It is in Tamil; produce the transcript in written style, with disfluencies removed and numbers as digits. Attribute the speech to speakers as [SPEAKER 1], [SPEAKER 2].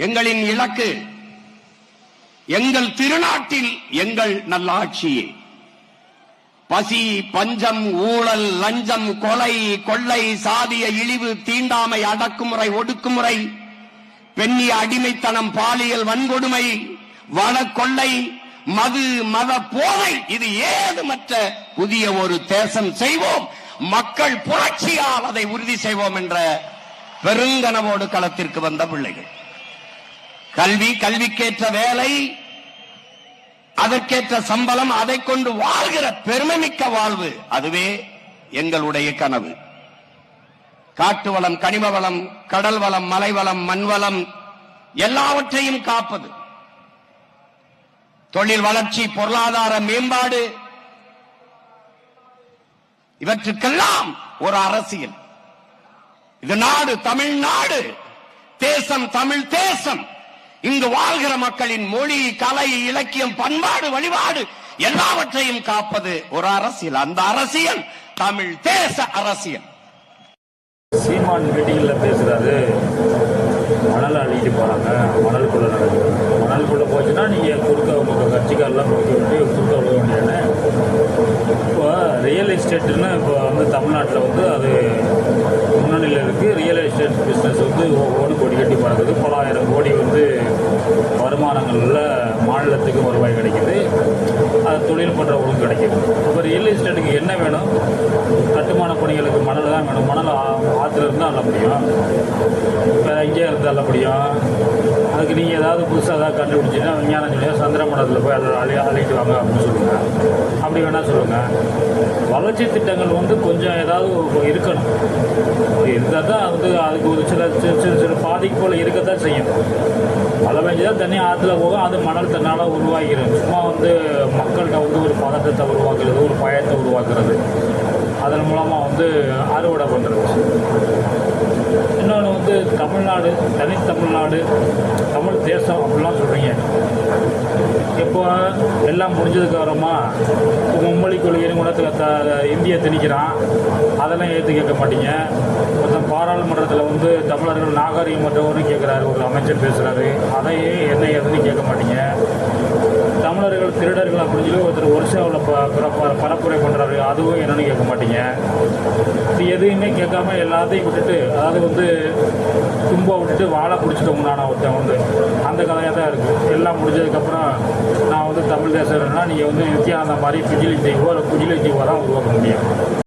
[SPEAKER 1] எங்களின் இலக்கு எங்கள் திருநாட்டில் எங்கள் நல்லாட்சியே. பசி, பஞ்சம், ஊழல், லஞ்சம், கொலை, கொள்ளை, சாதிய இழிவு, தீண்டாமை, அடக்குமுறை, ஒடுக்குமுறை, பெண்ணிய அடிமைத்தனம், பாலியல் வன்கொடுமை, வன கொள்ளை, மது, மத போதை, இது ஏதுமற்ற புதிய ஒரு தேசம் செய்வோம், மக்கள் புரட்சியால் அதை உறுதி செய்வோம் என்ற பெருங்கனவோடு களத்திற்கு வந்த பிள்ளைகள். கல்வி, கல்விக்கேற்ற வேலை, அதற்கேற்ற சம்பளம், அதை கொண்டு வாழ்கிற பெருமைமிக்க வாழ்வு, அதுவே எங்களுடைய கனவு. காட்டு வளம், கனிம வளம், கடல் வளம், மலை வளம், மண் வளம் எல்லாவற்றையும் காப்பது, தொழில் வளர்ச்சி, பொருளாதார மேம்பாடு, இவற்றுக்கெல்லாம் ஒரு அரசியல். இது நாடு, தமிழ்நாடு, தேசம் தமிழ் தேசம். இங்கு வாழ்கிற மக்களின் மொழி, கலை, இலக்கியம், பண்பாடு, வழிபாடு எல்லாவற்றையும் காப்பது ஒரு அரசியல். அந்த அரசியல் தமிழ் தேச அரசியல்.
[SPEAKER 2] சீமான் மீட்டிங்ல பேசுறாரு, மணல் அள்ளிட்டு போறாங்க, மணலுக்குள்ள நடக்குது. மணலுக்குள்ள போச்சுன்னா நீங்க குறுக்க உங்க கட்சிக்காரெல்லாம் விட்டு குறுக்க விட வேண்டியது. இப்போ ரியல் எஸ்டேட்னு இப்போ வந்து தமிழ்நாட்டில் வந்து அது முன்னணியில் இருக்குது. ரியல் எஸ்டேட் பிஸ்னஸ் வந்து ஒவ்வொரு கோடி கட்டி பறக்குது. பல ஆயிரம் கோடி வந்து வருமானங்களில் மாநிலத்துக்கு வருவாய் கிடைக்குது. அது தொழில் பண்ணுறவங்களுக்கு கிடைக்குது. இப்போ ரியல் எஸ்டேட்டுக்கு என்ன வேணும்? கட்டுமான பணிகளுக்கு மணல் தான் வேணும். மணல் ஆற்றுல இருந்தால் அள்ள முடியும், இப்போ இங்கே இருந்து அள்ள முடியும். அதுக்கு நீங்கள் ஏதாவது புதுசாக ஏதாவது கண்டுபிடிச்சின்னா விஞ்ஞானம் சொல்லியா சந்திர மண்டலத்தில் போய் அள்ளிட்டு வாங்க அப்படின்னு சொல்லுங்கள். அப்படி வேணால் சொல்லுங்கள். வளர்ச்சி திட்டங்கள் வந்து கொஞ்சம் ஏதாவது இருக்கணும். இருந்தால் தான் வந்து அதுக்கு ஒரு சில பாதிக்கு போல் இருக்கத்தான் செய்யும். மழை பெஞ்சுதான் தண்ணி ஆற்றுல போகும், அது மணல் தன்னால் உருவாகிறது. சும்மா வந்து மக்கள்கிட்ட வந்து ஒரு பதட்டத்தை உருவாக்குறது, ஒரு பயத்தை உருவாக்குறது, அதன் மூலமாக வந்து அறுவடை பண்ணுறது. இன்னொன்று வந்து தமிழ்நாடு, தனித்தமிழ்நாடு, தமிழ் தேசம் அப்படிலாம் சொல்கிறீங்க. இப்போ எல்லாம் முடிஞ்சதுக்கு அப்புறமா மும்மொழி கொள்கைன்னு குணத்தில் இந்தியை திணிக்கிறான், அதெல்லாம் ஏற்று கேட்க மாட்டீங்க. மொத்தம் பாராளுமன்றத்தில் வந்து தமிழர்கள் நாகரிகம் மற்றவர்னு கேட்குறாரு, ஒரு அமைச்சர் பேசுகிறாரு, அதையே என்ன ஏதுன்னு கேட்க மாட்டீங்க. தமிழர்கள் திருடர்கள் அப்படின்னு சொல்லி ஒருத்தர் ஒரிசாவில் பரப்புரை பண்ணுறாரு, அதுவும் என்னன்னு கேட்க மாட்டீங்க. இது எதுவுமே கேட்காம எல்லாத்தையும் விட்டுட்டு, அதாவது வந்து தும்ப விட்டுட்டு வாழை பிடிச்சிட்டோம்னா ஒருத்தன் வந்து அந்த கதையாக தான் இருக்குது. எல்லாம் முடிஞ்சதுக்கப்புறம் நான் வந்து தமிழ் தேசம்னா நீங்கள் வந்து நித்யானந்த மாதிரி புஜிலிஜீவோ இல்லை புஜிலிஜீவோ தான் உருவாக்க முடியும்.